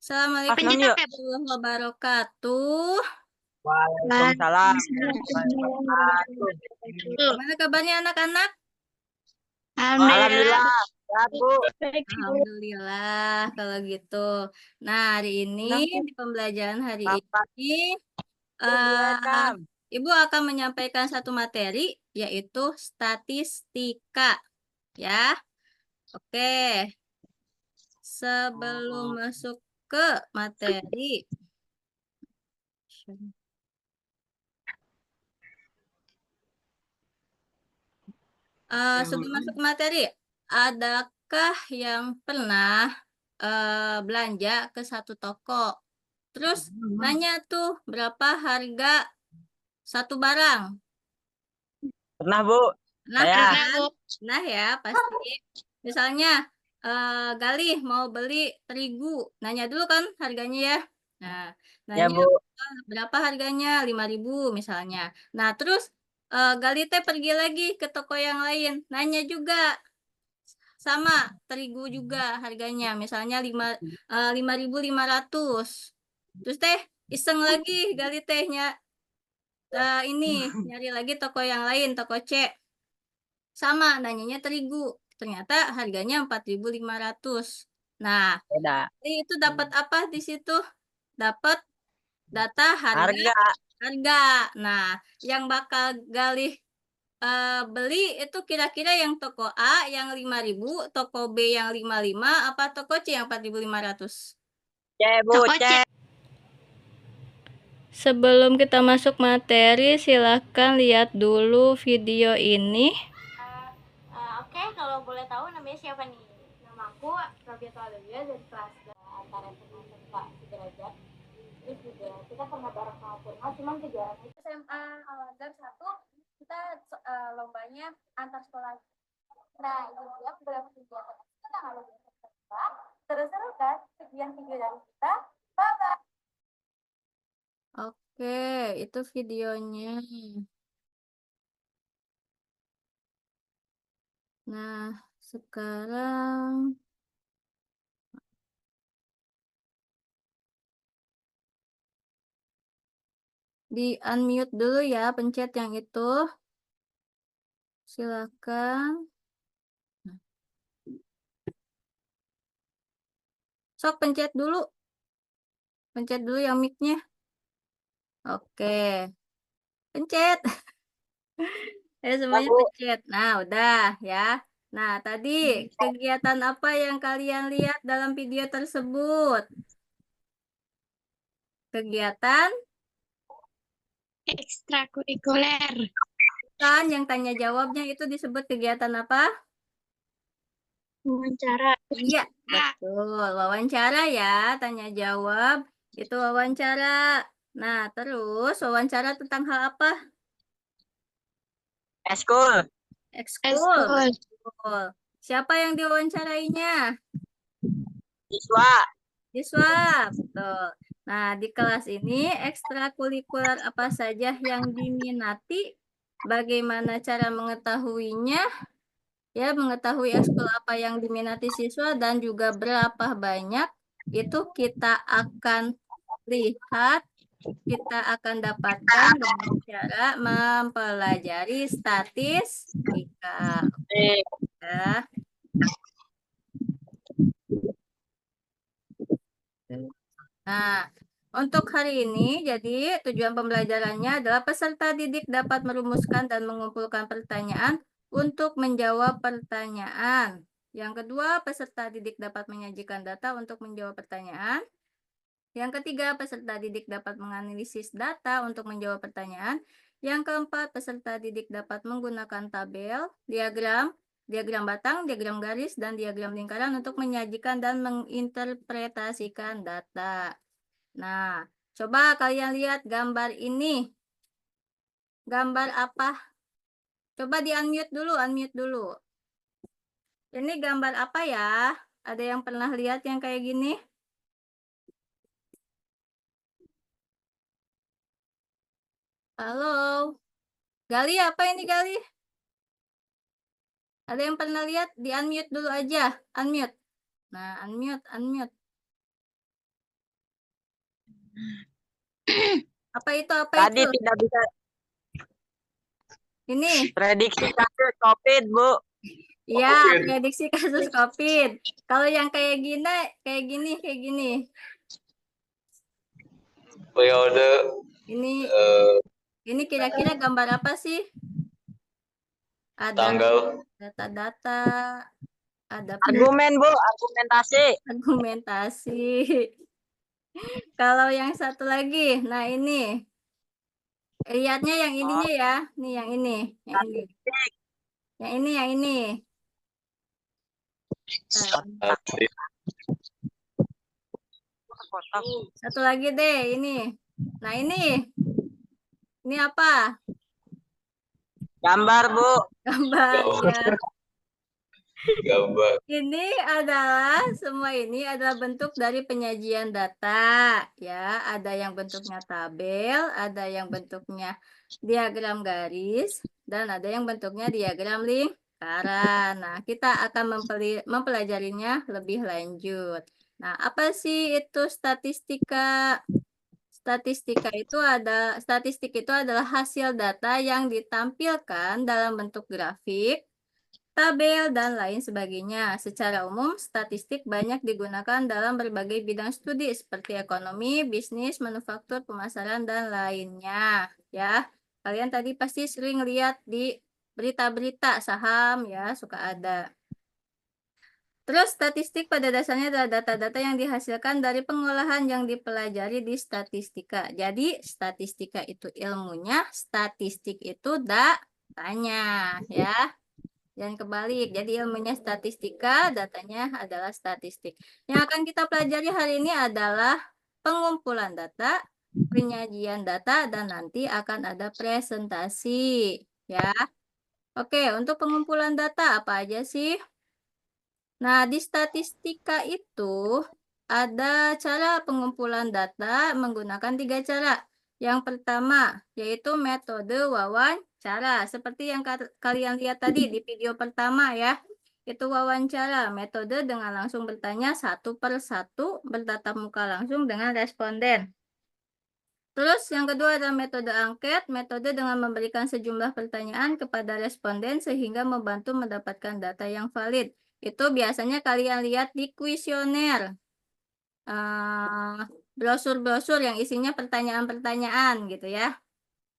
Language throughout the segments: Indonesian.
Assalamualaikum Afnan yuk. warahmatullahi wabarakatuh. Waalaikumsalam. Gimana kabarnya anak-anak? Alhamdulillah. Sehat, Bu. Alhamdulillah kalau gitu. Nah, hari ini di pembelajaran hari Rapat ini eh, direkam. Ibu akan menyampaikan satu materi yaitu statistika. Ya. Oke. Sebelum masuk ke materi, sebelum masuk ke materi, adakah yang pernah belanja ke satu toko? Terus nanya tuh berapa harga satu barang? Pernah, Bu? Nah Saya. kan? Nah ya pasti. Misalnya Galih mau beli terigu, nanya dulu kan harganya ya. Nah, Ya, nanya Bu. berapa harganya? 5.000 misalnya. Nah, terus Galih teh pergi lagi ke toko yang lain, nanya juga sama terigu juga harganya, misalnya 5.500. Terus teh iseng lagi Galih tehnya ini nyari lagi toko yang lain, toko C. Sama, nanyanya terigu. Ternyata harganya 4.500. Nah, Beda. jadi itu dapat apa di situ? Dapat data harga. Harga. Harga. Nah, yang bakal Galih beli itu kira-kira yang toko A yang 5.000, toko B yang 55, apa toko C yang 4.500? Cek, Bu. Cek. Sebelum kita masuk materi, silahkan lihat dulu video ini. Oke, kalau boleh tahu namanya siapa nih? Nama aku Rabiatul Alawiyah dari kelas antara Matematika Sederajat. Terus juga kita pernah bareng sama Purna, cuman kejuaraan itu SMA Al-Azhar 1, kita lombanya antar sekolah. Nah, ini dia beberapa kegiatan kita kalau biasa kita. Seru-seru kan? Sekian video dari kita. Bye-bye. Oke, itu videonya. Nah, sekarang di unmute dulu ya, pencet yang itu. Silakan. Sok pencet dulu. Pencet dulu yang mic-nya. Oke. Pencet. Semuanya pencet. Nah, udah ya. Nah, tadi kegiatan apa yang kalian lihat dalam video tersebut? Kegiatan Ekstrakurikuler. kan yang tanya jawabnya itu disebut kegiatan apa? Wawancara. Iya, betul. Wawancara ya, tanya jawab. Itu wawancara. Nah, terus wawancara tentang hal apa? Eskul. Ekskul, betul. Siapa yang diwawancarainya? Siswa. Siswa, betul. Nah, di kelas ini ekstrakurikuler apa saja yang diminati? Bagaimana cara mengetahuinya? Ya, mengetahui ekskul apa yang diminati siswa dan juga berapa banyak itu kita akan lihat, kita akan dapatkan dengan cara mempelajari statistika. Ya. Nah, untuk hari ini, jadi tujuan pembelajarannya adalah peserta didik dapat merumuskan dan mengumpulkan pertanyaan untuk menjawab pertanyaan. Yang kedua, peserta didik dapat menyajikan data untuk menjawab pertanyaan. Yang ketiga, peserta didik dapat menganalisis data untuk menjawab pertanyaan. Yang keempat, peserta didik dapat menggunakan tabel, diagram batang, diagram garis, dan diagram lingkaran untuk menyajikan dan menginterpretasikan data. Nah, coba kalian lihat gambar ini. Gambar apa? Coba di unmute dulu, unmute dulu. Ini gambar apa ya? Ada yang pernah lihat yang kayak gini? Halo? Gali, apa ini Gali? Ada yang pernah lihat? Di unmute dulu aja. Unmute. Nah, unmute, unmute. Apa itu? Apa Tadi itu? tidak bisa Ini. prediksi kasus COVID, Bu. Ya, COVID. prediksi kasus COVID. Kalau yang kayak gini. Periode Ini eh, ini kira-kira gambar apa sih? Ada tanggal data-data, ada Argumen, Bu. Argumentasi. argumentasi. Kalau yang satu lagi, nah ini. Lihatnya yang ininya ya. Nih yang ini. Yang ini. Statistik. Yang ini. Nah, satu lagi deh ini. Nah ini apa? Gambar, Bu. Gambar ya. gambar. Ini semua ini adalah bentuk dari penyajian data ya. Ada yang bentuknya tabel, ada yang bentuknya diagram garis, dan ada yang bentuknya diagram lingkaran. Nah, kita akan mempelajarinya lebih lanjut. Nah, apa sih itu statistika? Statistik itu adalah hasil data yang ditampilkan dalam bentuk grafik, tabel, dan lain sebagainya. Secara umum, statistik banyak digunakan dalam berbagai bidang studi seperti ekonomi, bisnis, manufaktur, pemasaran, dan lainnya. Ya, kalian tadi pasti sering lihat di berita-berita saham ya, suka ada. Terus statistik pada dasarnya adalah data-data yang dihasilkan dari pengolahan yang dipelajari di statistika. Jadi statistika itu ilmunya, statistik itu datanya ya. Dan kebalik, jadi ilmunya statistika, datanya adalah statistik. Yang akan kita pelajari hari ini adalah pengumpulan data, penyajian data, dan nanti akan ada presentasi ya. Oke, untuk pengumpulan data apa aja sih? Nah, di statistika itu ada cara pengumpulan data menggunakan 3 cara. Yang pertama, yaitu metode wawancara. Seperti yang kalian lihat tadi di video pertama ya. Itu wawancara, metode dengan langsung bertanya satu per satu, bertatap muka langsung dengan responden. Terus yang kedua adalah metode angket, metode dengan memberikan sejumlah pertanyaan kepada responden sehingga membantu mendapatkan data yang valid. Itu biasanya kalian lihat di kuesioner, brosur-brosur yang isinya pertanyaan-pertanyaan gitu ya.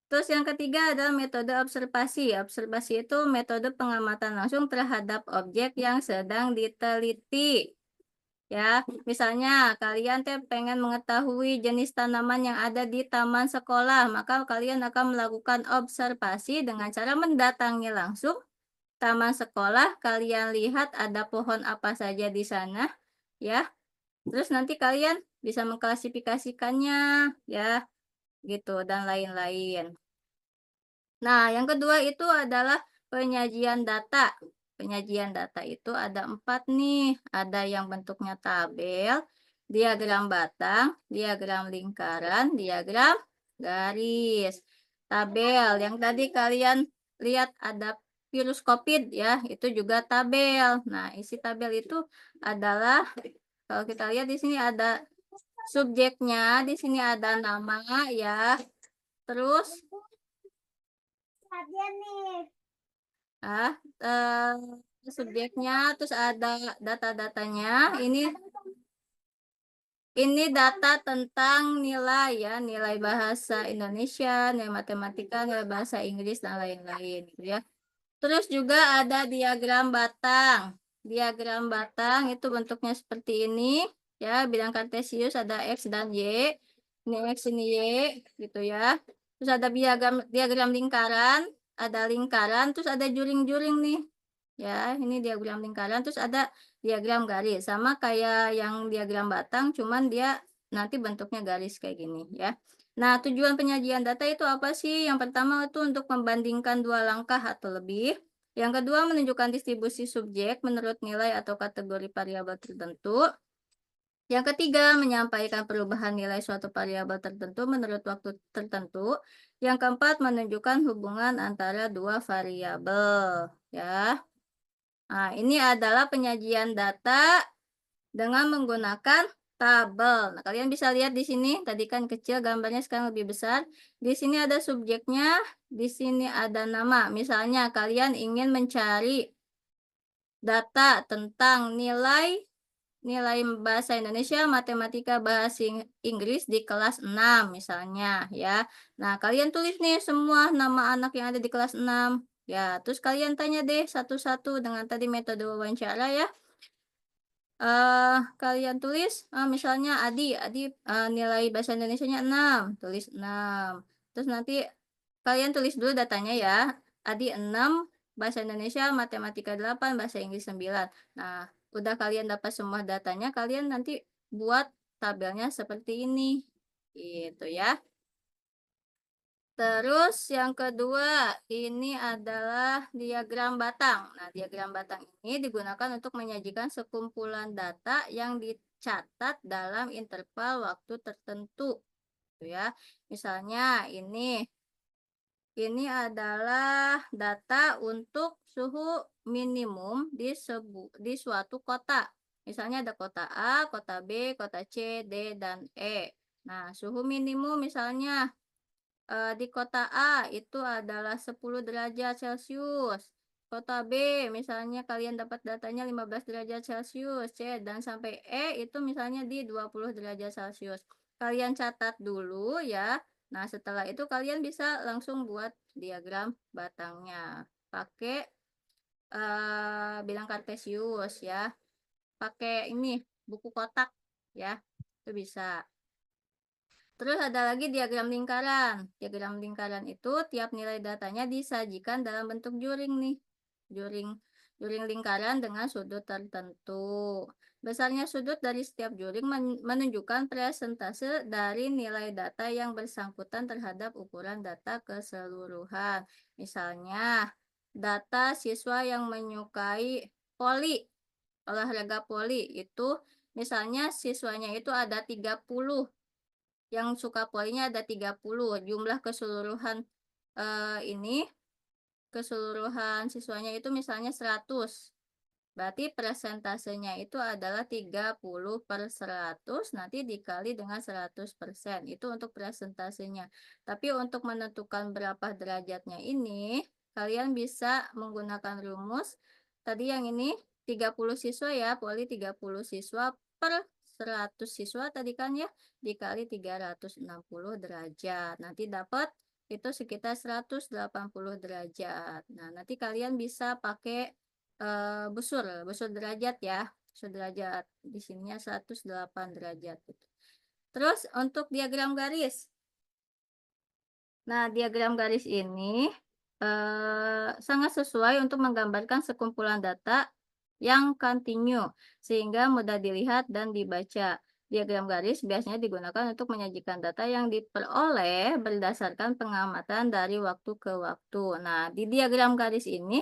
Terus yang ketiga adalah metode observasi. Observasi itu metode pengamatan langsung terhadap objek yang sedang diteliti. Ya, misalnya kalian pengen mengetahui jenis tanaman yang ada di taman sekolah, maka kalian akan melakukan observasi dengan cara mendatangi langsung taman sekolah, kalian lihat ada pohon apa saja di sana, ya. Terus nanti kalian bisa mengklasifikasikannya, ya, gitu, dan lain-lain. Nah, yang kedua itu adalah penyajian data. Penyajian data itu ada 4 nih. Ada yang bentuknya tabel, diagram batang, diagram lingkaran, diagram garis. Tabel yang tadi kalian lihat ada virus COVID ya, itu juga tabel. Nah, isi tabel itu adalah kalau kita lihat di sini ada subjeknya, di sini ada nama ya. Terus subjeknya, terus ada data-datanya. Ini data tentang nilai ya, nilai bahasa Indonesia, nilai matematika, nilai bahasa Inggris, dan lain-lain gitu ya. Terus juga ada diagram batang. Diagram batang itu bentuknya seperti ini ya, bidang kartesius ada X dan Y. Ini X, ini Y gitu ya. Terus ada diagram lingkaran, ada lingkaran, terus ada juring-juring nih. Ya, ini diagram lingkaran, terus ada diagram garis. Sama kayak yang diagram batang, cuman dia nanti bentuknya garis kayak gini ya. Nah, tujuan penyajian data itu apa sih? Yang pertama itu untuk membandingkan 2 langkah atau lebih. Yang kedua, menunjukkan distribusi subjek menurut nilai atau kategori variabel tertentu. Yang ketiga, menyampaikan perubahan nilai suatu variabel tertentu menurut waktu tertentu. Yang keempat, menunjukkan hubungan antara 2 variabel. Ya. Nah, ini adalah penyajian data dengan menggunakan tabel. Nah, kalian bisa lihat di sini, tadi kan kecil gambarnya, sekarang lebih besar. Di sini ada subjeknya, di sini ada nama. Misalnya kalian ingin mencari data tentang nilai bahasa Indonesia, matematika, bahasa Inggris di kelas 6 misalnya ya. Nah, kalian tulis nih semua nama anak yang ada di kelas 6. Ya, terus kalian tanya deh satu-satu dengan tadi metode wawancara ya. Kalian tulis, misalnya Adi, nilai bahasa Indonesianya 6, tulis 6. Terus nanti kalian tulis dulu datanya ya. Adi 6, bahasa Indonesia, matematika 8, bahasa Inggris 9. Nah, udah kalian dapat semua datanya, kalian nanti buat tabelnya seperti ini. Gitu ya. Terus yang kedua, ini adalah diagram batang. Nah, diagram batang ini digunakan untuk menyajikan sekumpulan data yang dicatat dalam interval waktu tertentu. Gitu ya. Misalnya ini adalah data untuk suhu minimum di suatu kota. Misalnya ada kota A, kota B, kota C, D, dan E. Nah, suhu minimum misalnya di kota A itu adalah 10 derajat Celcius. Kota B misalnya kalian dapat datanya 15 derajat Celcius, C dan sampai E itu misalnya di 20 derajat Celcius. Kalian catat dulu ya. Nah, setelah itu kalian bisa langsung buat diagram batangnya. Pakai bilang kartesius ya. Pakai ini buku kotak ya. Itu bisa. Terus ada lagi diagram lingkaran. Diagram lingkaran itu tiap nilai datanya disajikan dalam bentuk juring nih. Juring lingkaran dengan sudut tertentu. Besarnya sudut dari setiap juring menunjukkan presentase dari nilai data yang bersangkutan terhadap ukuran data keseluruhan. Misalnya, data siswa yang menyukai voli, olahraga voli itu misalnya siswanya itu ada 30. Yang suka polinya ada 30, jumlah keseluruhan ini keseluruhan siswanya itu misalnya 100. Berarti presentasenya itu adalah 30/100 nanti dikali dengan 100%. Itu untuk presentasenya. Tapi untuk menentukan berapa derajatnya ini, kalian bisa menggunakan rumus. Tadi yang ini 30 siswa ya, poli 30 siswa per 100 siswa tadi kan ya, dikali 360 derajat. Nanti dapat itu sekitar 180 derajat. Nah, nanti kalian bisa pakai busur derajat ya, busur derajat di sininya 108 derajat gitu. Terus untuk diagram garis, nah diagram garis ini sangat sesuai untuk menggambarkan sekumpulan data yang kontinu sehingga mudah dilihat dan dibaca. Diagram garis biasanya digunakan untuk menyajikan data yang diperoleh berdasarkan pengamatan dari waktu ke waktu. Nah, di diagram garis ini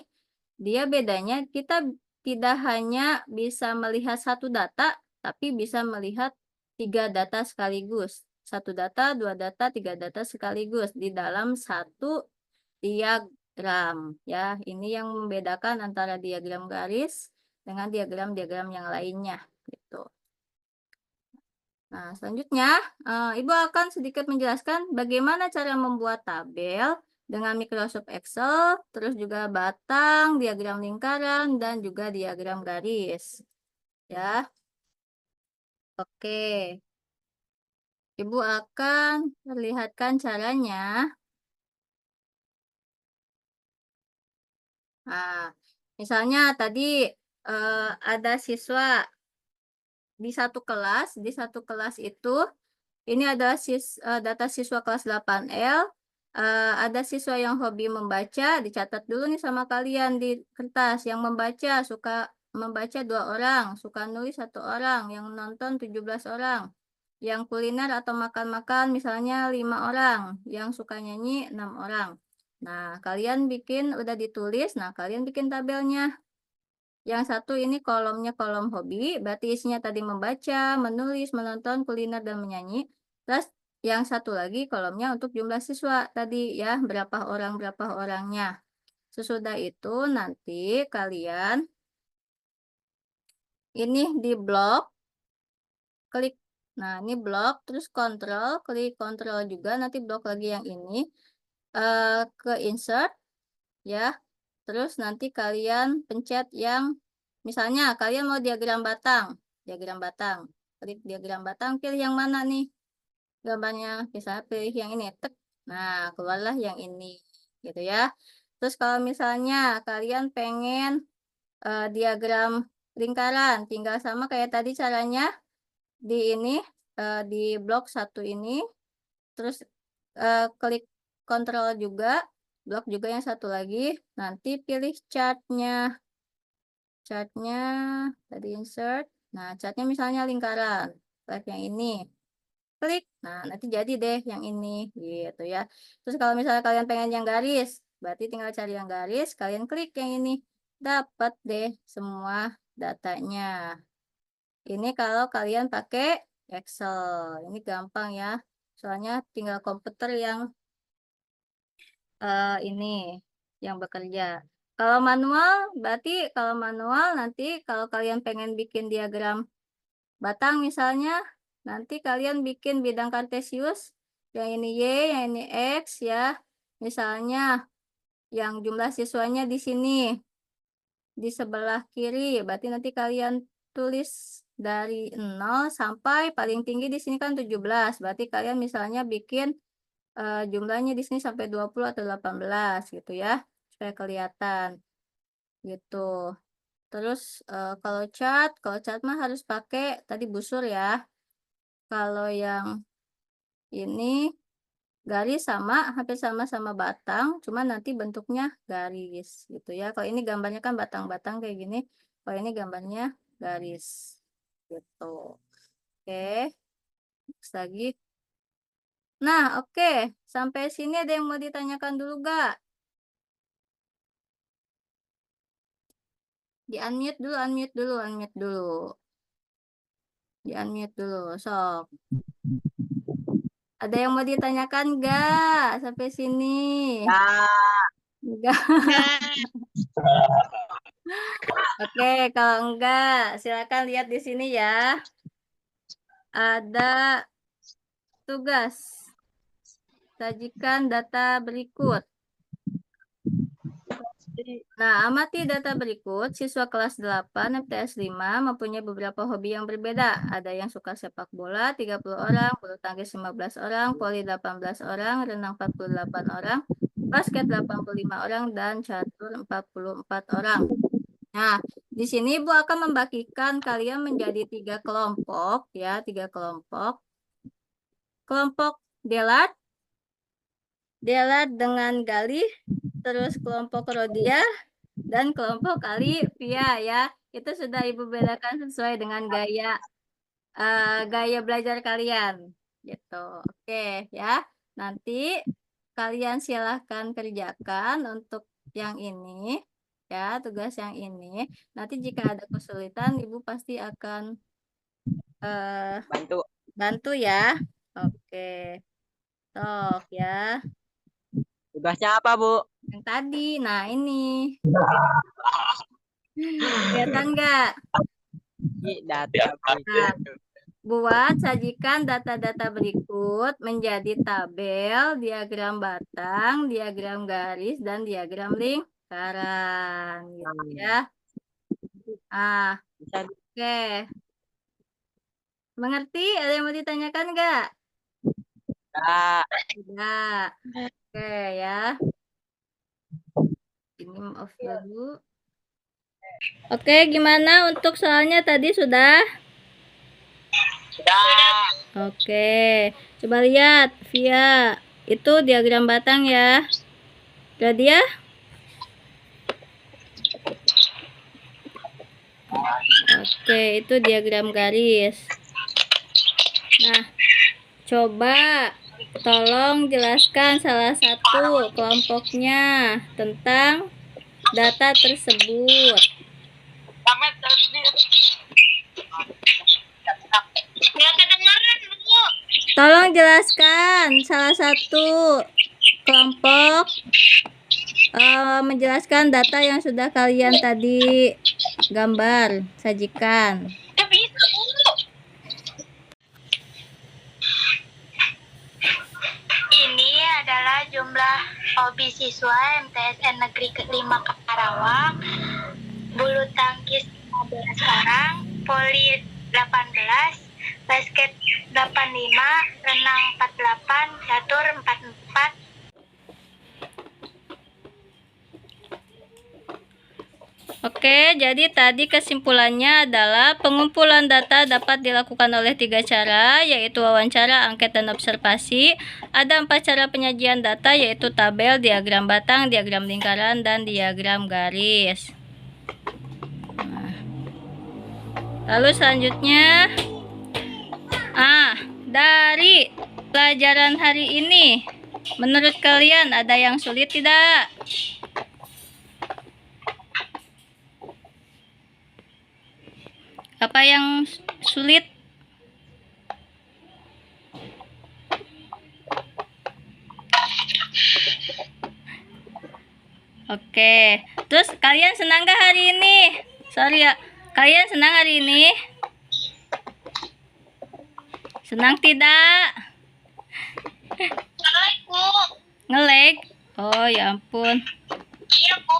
dia bedanya kita tidak hanya bisa melihat satu data, tapi bisa melihat 3 data sekaligus. Satu data, 2 data, 3 data sekaligus di dalam satu diagram. Ya, ini yang membedakan antara diagram garis dengan diagram-diagram yang lainnya. Gitu. Nah, selanjutnya, Ibu akan sedikit menjelaskan bagaimana cara membuat tabel dengan Microsoft Excel, terus juga batang, diagram lingkaran, dan juga diagram garis. Ya, oke. Ibu akan perlihatkan caranya. Nah, misalnya tadi ada siswa di satu kelas itu ini adalah data siswa kelas 8L. Ada siswa yang hobi membaca, dicatat dulu nih sama kalian di kertas. Yang membaca, suka membaca 2 orang, suka nulis 1 orang, yang nonton 17 orang. Yang kuliner atau makan-makan misalnya 5 orang, yang suka nyanyi 6 orang. Nah, kalian udah ditulis, nah kalian bikin tabelnya. Yang satu ini kolomnya kolom hobi, berarti isinya tadi membaca, menulis, menonton, kuliner, dan menyanyi. Terus yang satu lagi kolomnya untuk jumlah siswa tadi ya, berapa orangnya. Sesudah itu nanti kalian ini di blok, klik Nah, ini blok, terus kontrol, klik kontrol juga, nanti blok lagi yang ini, ke insert, ya. Terus nanti kalian pencet yang, misalnya kalian mau diagram batang, klik diagram batang, pilih yang mana nih gambarnya, misalnya pilih yang ini, tek. Nah, keluarlah yang ini, gitu ya. Terus kalau misalnya kalian pengen diagram lingkaran, tinggal sama kayak tadi caranya di ini, di blok 1 ini, terus klik kontrol juga, blok juga yang satu lagi, nanti pilih chartnya tadi insert. Nah, chartnya misalnya lingkaran, klik yang ini, klik. Nah, nanti jadi deh yang ini, gitu ya. Terus kalau misalnya kalian pengen yang garis, berarti tinggal cari yang garis, kalian klik yang ini, dapat deh semua datanya. Ini kalau kalian pakai Excel, ini gampang ya. Soalnya tinggal komputer yang ini yang bekerja. Kalau manual, berarti kalau manual nanti kalau kalian pengen bikin diagram batang misalnya, nanti kalian bikin bidang kartesius, yang ini Y, yang ini X ya. Misalnya yang jumlah siswanya di sini, di sebelah kiri, berarti nanti kalian tulis dari 0 sampai paling tinggi di sini kan 17. Berarti kalian misalnya bikin jumlahnya di sini sampai 20 atau 18 gitu ya, supaya kelihatan gitu. Terus kalau cat mah harus pakai tadi busur ya. Kalau yang ini garis sama, hampir sama batang, cuma nanti bentuknya garis gitu ya. Kalau ini gambarnya kan batang-batang kayak gini, kalau ini gambarnya garis gitu. Oke, next lagi. Nah, oke, sampai sini ada yang mau ditanyakan dulu gak? Di unmute dulu, di unmute dulu, sok. Ada yang mau ditanyakan gak sampai sini? Enggak. Oke, kalau enggak, silakan lihat di sini ya. Ada tugas. Sajikan data berikut. Nah, amati data berikut. Siswa kelas 8 MTS 5 mempunyai beberapa hobi yang berbeda. Ada yang suka sepak bola 30 orang, bulu tangkis 15 orang, voli 18 orang, renang 48 orang, basket 85 orang, dan catur 44 orang. Nah, di sini Ibu akan membagikan kalian menjadi 3 kelompok ya, 3 kelompok. Kelompok Delard dengan Galih, terus kelompok Rodia dan kelompok Via ya. Itu sudah Ibu bedakan sesuai dengan gaya belajar kalian gitu. Oke ya. Nanti kalian silahkan kerjakan untuk yang ini ya, tugas yang ini. Nanti jika ada kesulitan Ibu pasti akan bantu ya. Oke. Sok ya. Tugasnya apa, Bu? Yang tadi. Nah, ini. Kelihatan nggak? Nah, buat sajikan data-data berikut menjadi tabel, diagram batang, diagram garis, dan diagram lingkaran. Gitu ya. Oke. Mengerti? Ada yang mau ditanyakan nggak? Tidak. Oke ya. Ini off dulu. Oke, gimana untuk soalnya tadi sudah? Sudah. Oke, coba lihat Via. Itu diagram batang ya. Udah dia? Oke, itu diagram garis. Nah, coba tolong jelaskan salah satu kelompoknya tentang data tersebut. Tolong jelaskan salah satu kelompok menjelaskan data yang sudah kalian tadi gambar, sajikan. jumlah hobi siswa MTSN Negeri ke-5 Karawang, bulu tangkis 15 orang, voli 18, basket 85, renang 48, catur 44. Oke, jadi tadi kesimpulannya adalah pengumpulan data dapat dilakukan oleh 3 cara, yaitu wawancara, angket, dan observasi. Ada 4 cara penyajian data, yaitu tabel, diagram batang, diagram lingkaran, dan diagram garis. Lalu selanjutnya, dari pelajaran hari ini, menurut kalian ada yang sulit tidak? Apa yang sulit? Oke, terus kalian senang gak hari ini? Sorry ya, kalian senang hari ini? Senang tidak? Ngelag, Bu. Ngelag? Oh ya ampun, Iya, Bu.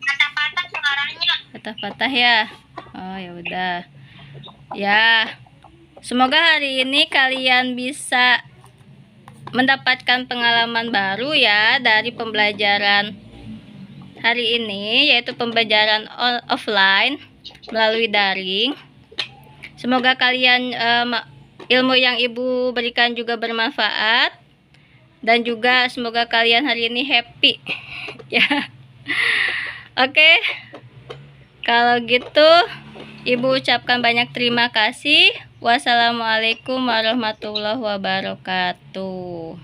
Patah-patah suaranya. patah-patah ya. Oh ya udah. Ya, semoga hari ini kalian bisa mendapatkan pengalaman baru ya dari pembelajaran hari ini, yaitu pembelajaran offline melalui daring. Semoga kalian ilmu yang Ibu berikan juga bermanfaat, dan juga semoga kalian hari ini happy ya. Oke, kalau gitu Ibu ucapkan banyak terima kasih. Wassalamualaikum warahmatullahi wabarakatuh.